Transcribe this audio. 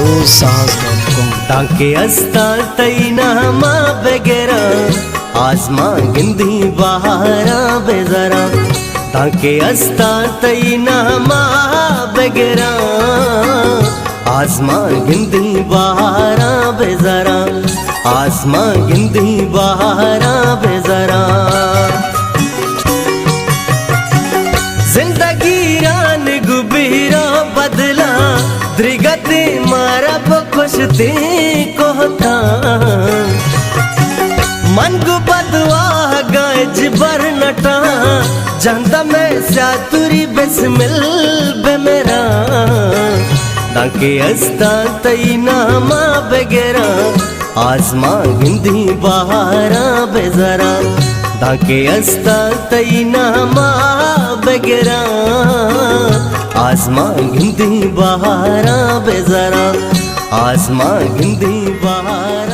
SOSANS.com टाके अस्ता तैना मा बेगेरा आजमा गिंदी बहारा बेजरा टाके अस्ता तैना मा बेगेरा आजमा गिंदी बहारा बेजरा आजमा गिंदी बहारा बेजरा जिंदगी रान गुबीरा बदला द्रिगति मारा खुशती कोहता मन को बदवा गज बरनटा जनता में सातुरी बिस्मिल बे मेरा ताके अस्ता तैना मा बेगेरा आजमा गिंदी बहारा बेजरा ताके अस्ता तैना मा बेगेरा आजमा गिंदी बहारा बेजरा आजमा गिंदी बहारा